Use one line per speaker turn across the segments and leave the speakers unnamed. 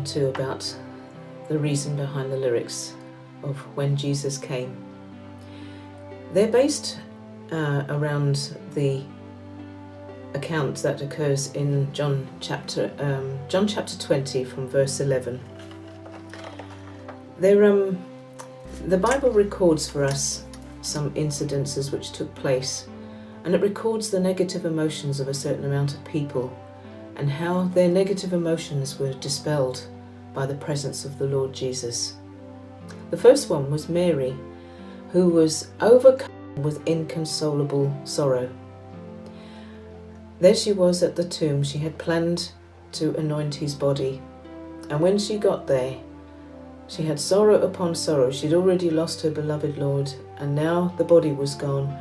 to about the reason behind the lyrics of When Jesus Came. They're based around the account that occurs in John chapter 20 from verse 11. The Bible records for us some incidences which took place, and it records the negative emotions of a certain amount of people and how their negative emotions were dispelled by the presence of the Lord Jesus. The first one was Mary, who was overcome with inconsolable sorrow. There she was at the tomb. She had planned to anoint his body, and when she got there, she had sorrow upon sorrow. She'd already lost her beloved Lord, and now the body was gone,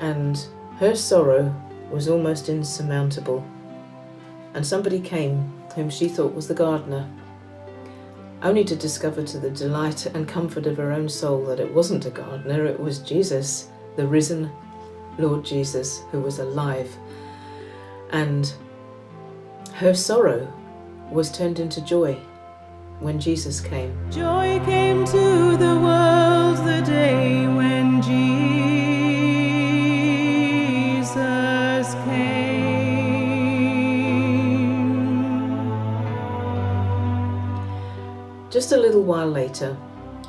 and her sorrow was almost insurmountable. And somebody came whom she thought was the gardener, only to discover to the delight and comfort of her own soul that it wasn't a gardener, it was Jesus, the risen Lord Jesus, who was alive. And her sorrow was turned into joy when Jesus came.
Joy came to the world the day when Jesus came.
Just a little while later,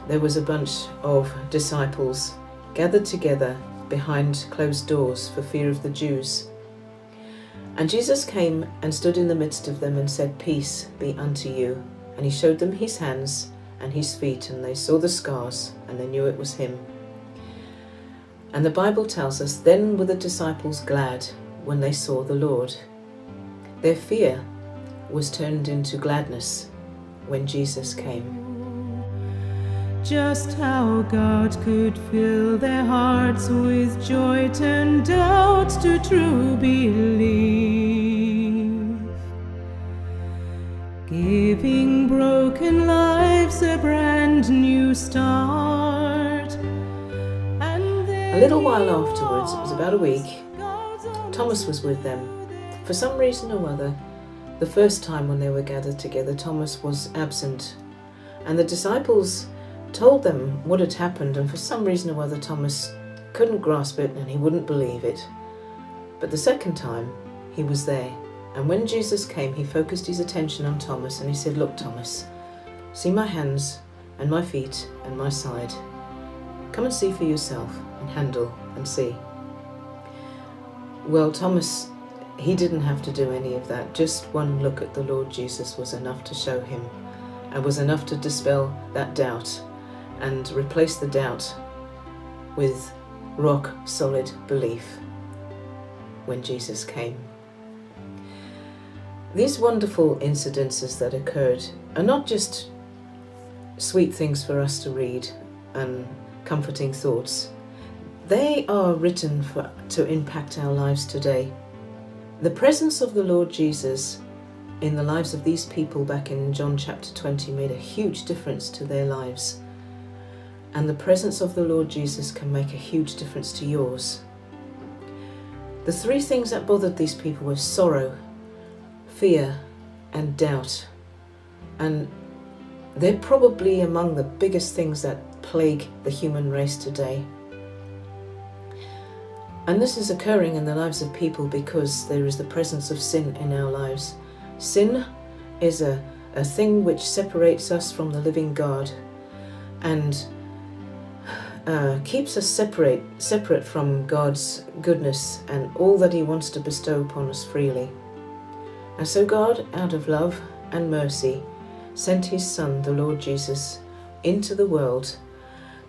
there was a bunch of disciples gathered together behind closed doors for fear of the Jews. And Jesus came and stood in the midst of them and said, "Peace be unto you." And he showed them his hands and his feet, and they saw the scars, and they knew it was him. And the Bible tells us, then were the disciples glad when they saw the Lord. Their fear was turned into gladness when Jesus came.
Just how God could fill their hearts with joy turned out to true belief, giving broken lives a brand new start. And
a little while afterwards, it was about a week, Thomas was with them. For some reason or other, the first time when they were gathered together, Thomas was absent, and the disciples told them what had happened, and for some reason or other Thomas couldn't grasp it and he wouldn't believe it. But the second time he was there, and when Jesus came, he focused his attention on Thomas and he said, "Look, Thomas, see my hands and my feet and my side. Come and see for yourself and handle and see." Well, Thomas, he didn't have to do any of that. Just one look at the Lord Jesus was enough to show him, and was enough to dispel that doubt and replace the doubt with rock solid belief when Jesus came. These wonderful incidences that occurred are not just sweet things for us to read and comforting thoughts. They are written to impact our lives today. The presence of the Lord Jesus in the lives of these people back in John chapter 20 made a huge difference to their lives. And the presence of the Lord Jesus can make a huge difference to yours. The three things that bothered these people were sorrow, fear, and doubt. And they're probably among the biggest things that plague the human race today. And this is occurring in the lives of people because there is the presence of sin in our lives. Sin is a thing which separates us from the living God and keeps us separate from God's goodness and all that he wants to bestow upon us freely. And so God, out of love and mercy, sent his Son, the Lord Jesus, into the world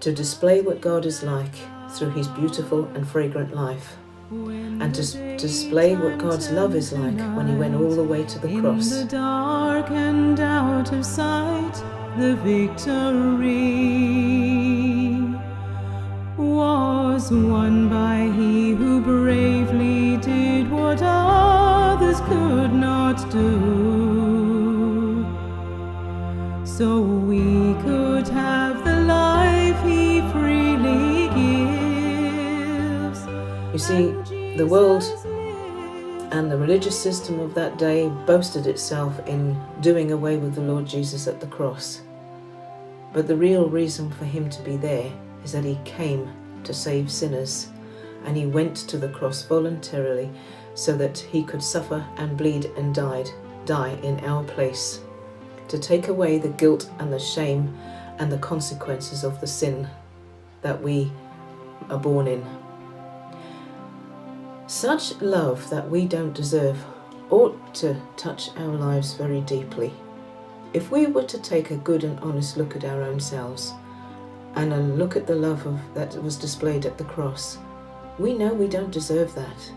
to display what God is like through his beautiful and fragrant life, and to display what God's love is like when he went all the way to the cross.
In the dark and out of sight, the victory was won by he who bravely did what others could not do, so we could have the life he freely gives.
You see, the world And the religious system of that day boasted itself in doing away with the Lord Jesus at the cross. But the real reason for him to be there is that he came to save sinners, and he went to the cross voluntarily so that he could suffer and bleed and die in our place, to take away the guilt and the shame and the consequences of the sin that we are born in. Such love that we don't deserve ought to touch our lives very deeply. If we were to take a good and honest look at our own selves and a look at the love that was displayed at the cross, we know we don't deserve that,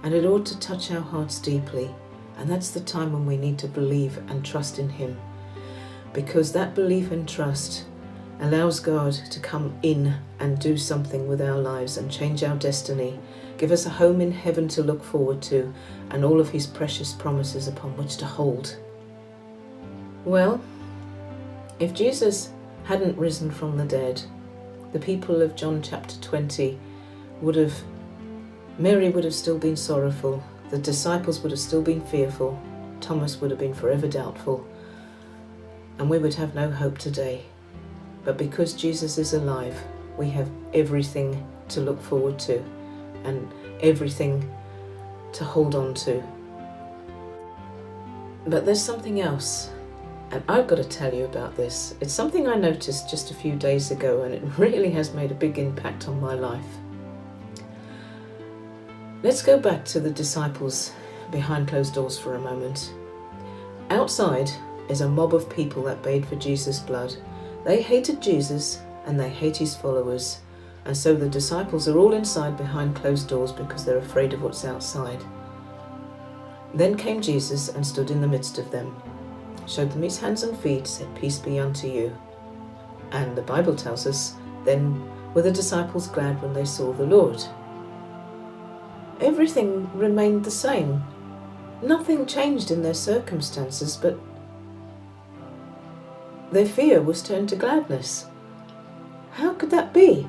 and it ought to touch our hearts deeply. And that's the time when we need to believe and trust in him, because that belief and trust allows God to come in and do something with our lives and change our destiny, give us a home in heaven to look forward to, and all of his precious promises upon which to hold. Well, if Jesus hadn't risen from the dead, the people of John chapter 20 Mary would have still been sorrowful, the disciples would have still been fearful, Thomas would have been forever doubtful, and we would have no hope today. But because Jesus is alive, we have everything to look forward to and everything to hold on to. But there's something else, and I've got to tell you about this. It's something I noticed just a few days ago, and it really has made a big impact on my life. Let's go back to the disciples behind closed doors for a moment. Outside is a mob of people that bayed for Jesus' blood. They hated Jesus and they hate his followers, and so the disciples are all inside behind closed doors because they're afraid of what's outside. Then came Jesus and stood in the midst of them, showed them his hands and feet, said, "Peace be unto you." And the Bible tells us, then were the disciples glad when they saw the Lord. Everything remained the same. Nothing changed in their circumstances, but their fear was turned to gladness. How could that be?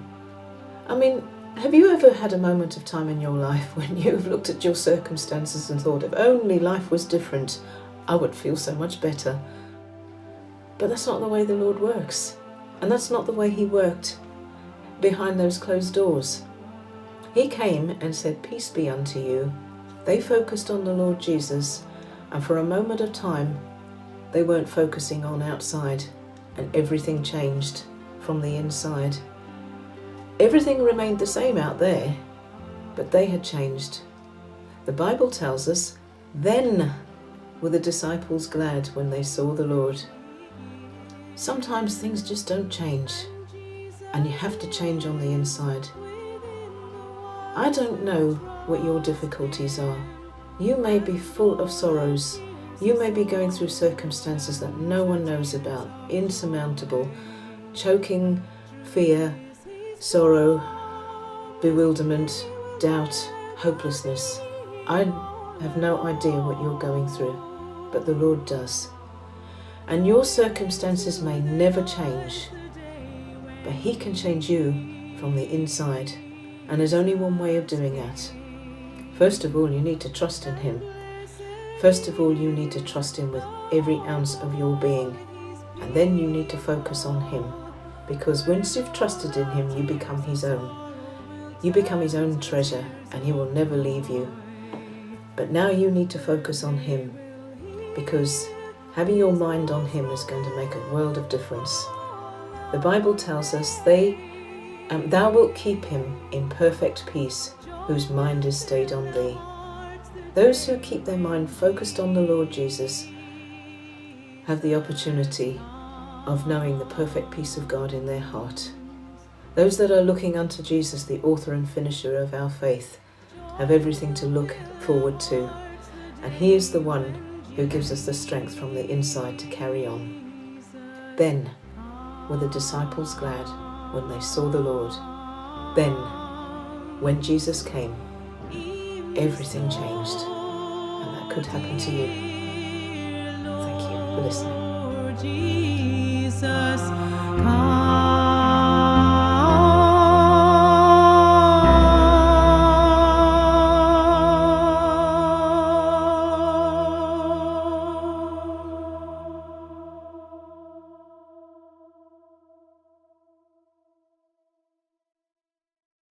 I mean, have you ever had a moment of time in your life when you've looked at your circumstances and thought, if only life was different, I would feel so much better? But that's not the way the Lord works. And that's not the way he worked behind those closed doors. He came and said, "Peace be unto you." They focused on the Lord Jesus, and for a moment of time, they weren't focusing on outside, and everything changed from the inside. Everything remained the same out there, but they had changed. The Bible tells us, then were the disciples glad when they saw the Lord. Sometimes things just don't change, and you have to change on the inside. I don't know what your difficulties are. You may be full of sorrows. You may be going through circumstances that no one knows about, insurmountable, choking fear, sorrow, bewilderment, doubt, hopelessness. I have no idea what you're going through, but the Lord does. And your circumstances may never change, but he can change you from the inside. And there's only one way of doing that. First of all, you need to trust in him. First of all, you need to trust him with every ounce of your being. And then you need to focus on him. Because once you've trusted in him, you become his own. You become his own treasure, and he will never leave you. But now you need to focus on him, because having your mind on him is going to make a world of difference. The Bible tells us, thou wilt keep him in perfect peace, whose mind is stayed on thee. Those who keep their mind focused on the Lord Jesus have the opportunity of knowing the perfect peace of God in their heart. Those that are looking unto Jesus, the author and finisher of our faith, have everything to look forward to. And he is the one who gives us the strength from the inside to carry on. Then were the disciples glad when they saw the Lord. Then, when Jesus came, everything changed. And that could happen to you. Thank you for listening.
Jesus, come.